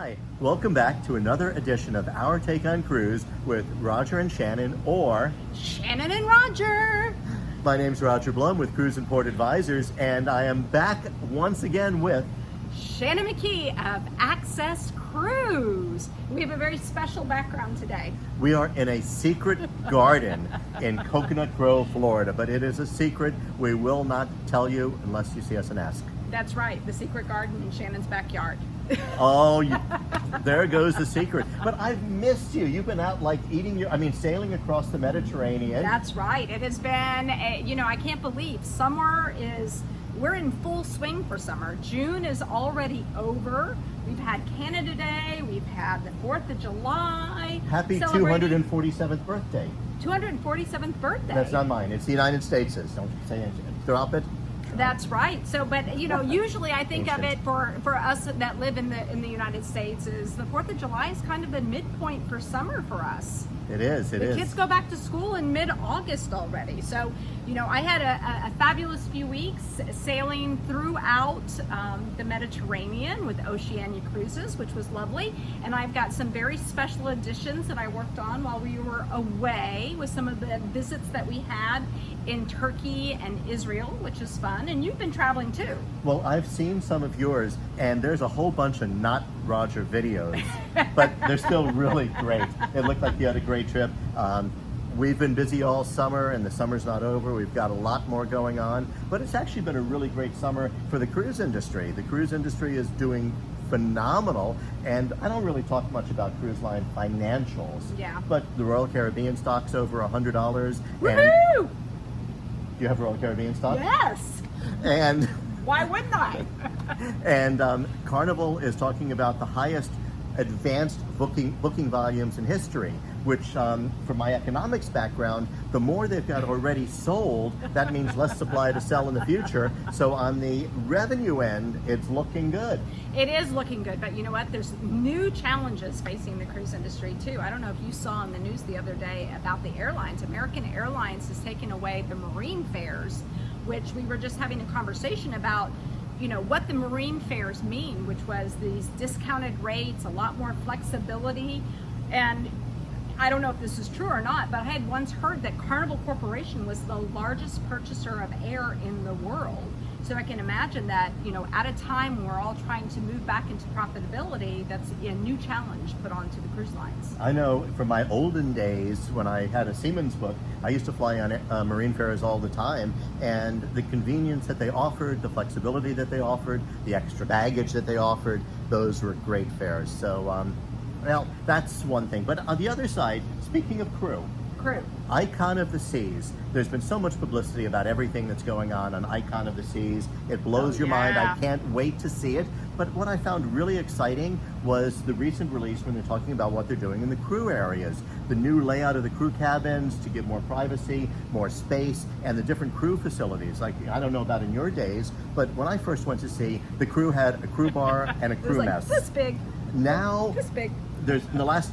Hi, welcome back to another edition of Our Take on Cruise with Roger and Shannon, or Shannon and Roger. My name's Roger Blum with Cruise and Port Advisors, and I am back once again with Shannon McKee of Access Cruise. We have a very special background today. We are in a secret garden in Coconut Grove, Florida, but it is a secret we will not tell you unless you see us and ask. That's right, the secret garden in Shannon's backyard. Oh, there goes the secret. But I've missed you. You've been out like sailing across the Mediterranean. That's right. It has been, I can't believe we're in full swing for summer. June is already over. We've had Canada Day. We've had the 4th of July. Happy 247th birthday. 247th birthday. That's not mine. It's the United States'. Don't say anything. Drop it. That's right. So, but usually I think of it for us that live in the United States is the 4th of July is kind of the midpoint for summer for us. It is. The kids go back to school in mid-August already. So, I had a fabulous few weeks sailing throughout the Mediterranean with Oceania Cruises, which was lovely. And I've got some very special additions that I worked on while we were away with some of the visits that we had in Turkey and Israel, which is fun. And you've been traveling too. Well, I've seen some of yours, and there's a whole bunch of not Roger videos, but they're still really great. It looked like you had a great trip. We've been busy all summer, and the summer's not over. We've got a lot more going on, but it's actually been a really great summer for the cruise industry. The cruise industry is doing phenomenal, and I don't really talk much about cruise line financials. Yeah. But the Royal Caribbean stock's over $100. Woohoo! You have Royal Caribbean stock? Yes. And why wouldn't I? And Carnival is talking about the highest advanced booking volumes in history, which from my economics background, the more they've got already sold, that means less supply to sell in the future. So on the revenue end, it's looking good. It is looking good, but you know what? There's new challenges facing the cruise industry too. I don't know if you saw in the news the other day about the airlines. American Airlines has taken away the marine fares, which we were just having a conversation about, what the marine fares mean, which was these discounted rates, a lot more flexibility. And I don't know if this is true or not, but I had once heard that Carnival Corporation was the largest purchaser of air in the world. So I can imagine that, at a time when we're all trying to move back into profitability, that's a new challenge put onto the cruise lines. I know from my olden days when I had a Seaman's book, I used to fly on marine fares all the time, and the convenience that they offered, the flexibility that they offered, the extra baggage that they offered, those were great fares. So, well, that's one thing. But on the other side, speaking of crew, Icon of the Seas. There's been so much publicity about everything that's going on Icon of the Seas. It blows your mind. I can't wait to see it. But what I found really exciting was the recent release when they're talking about what they're doing in the crew areas. The new layout of the crew cabins to give more privacy, more space, and the different crew facilities. Like, I don't know about in your days, but when I first went to sea, the crew had a crew bar and a crew mess. This big. Now, this big. There's in the last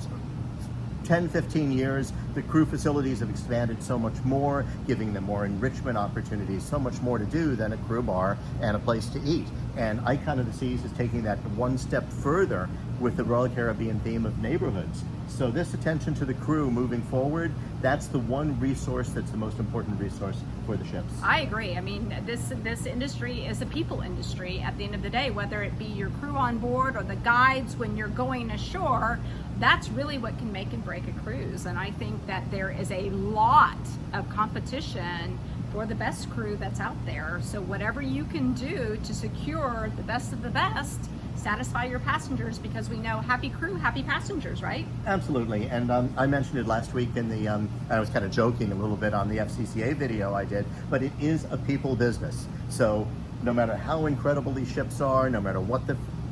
10, 15 years, the crew facilities have expanded so much more, giving them more enrichment opportunities, so much more to do than a crew bar and a place to eat. And Icon of the Seas is taking that one step further with the Royal Caribbean theme of neighborhoods. So this attention to the crew moving forward, that's the one resource that's the most important resource for the ships. I agree. I mean, this industry is a people industry at the end of the day, whether it be your crew on board or the guides when you're going ashore. That's really what can make and break a cruise. And I think that there is a lot of competition for the best crew that's out there. So whatever you can do to secure the best of the best, satisfy your passengers, because we know happy crew, happy passengers, right? Absolutely. And I mentioned it last week in the, I was kind of joking a little bit on the FCCA video I did, but it is a people business. So no matter how incredible these ships are, no matter what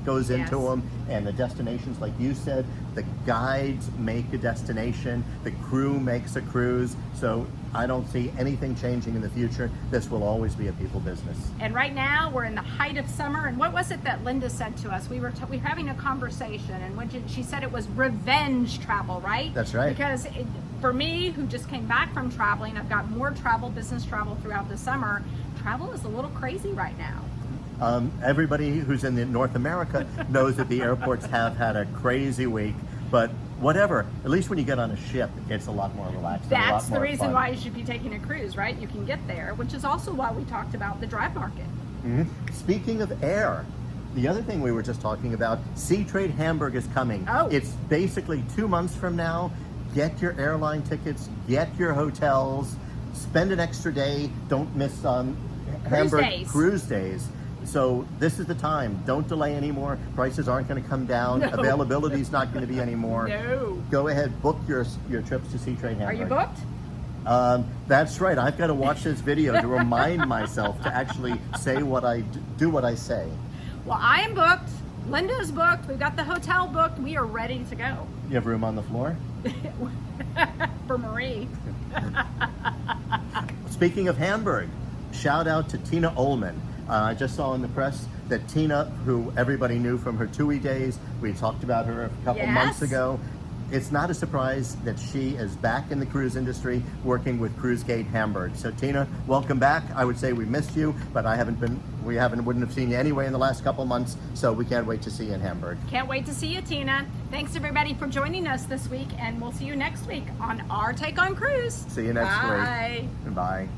goes into them, and the destinations, like you said, the guides make a destination, the crew makes a cruise. So I don't see anything changing in the future. This will always be a people business. And right now we're in the height of summer. And what was it that Linda said to us? We were having a conversation, and when she said it was revenge travel, right? That's right. Because for me, who just came back from traveling, I've got more business travel throughout the summer. Travel is a little crazy right now. Everybody who's in North America knows that the airports have had a crazy week, but whatever. At least when you get on a ship, it's a lot more relaxed. and a lot That's the more reason fun. why you should be taking a cruise, right? You can get there, which is also why we talked about the drive market. Speaking of air, the other thing we were just talking about, Seatrade Hamburg is coming. Oh. It's basically 2 months from now. Get your airline tickets, get your hotels, spend an extra day. Don't miss Hamburg Days. Cruise Days. So this is the time. Don't delay anymore. Prices aren't going to come down. No. Availability is not going to be anymore. No. Go ahead, book your trips to Seatrade Hamburg. Are you booked? That's right. I've got to watch this video to remind myself to actually say what I do what I say. Well, I am booked. Linda's booked. We've got the hotel booked. We are ready to go. You have room on the floor? For Marie. Speaking of Hamburg, shout out to Tine Oelmann. I just saw in the press that Tina, who everybody knew from her TUI days, we talked about her a couple months ago. It's not a surprise that she is back in the cruise industry working with Cruise Gate Hamburg. So Tina, welcome back. I would say we missed you, but wouldn't have seen you anyway in the last couple months, so we can't wait to see you in Hamburg. Can't wait to see you, Tina. Thanks everybody for joining us this week, and we'll see you next week on Our Take on Cruise. See you next Bye. week. Bye.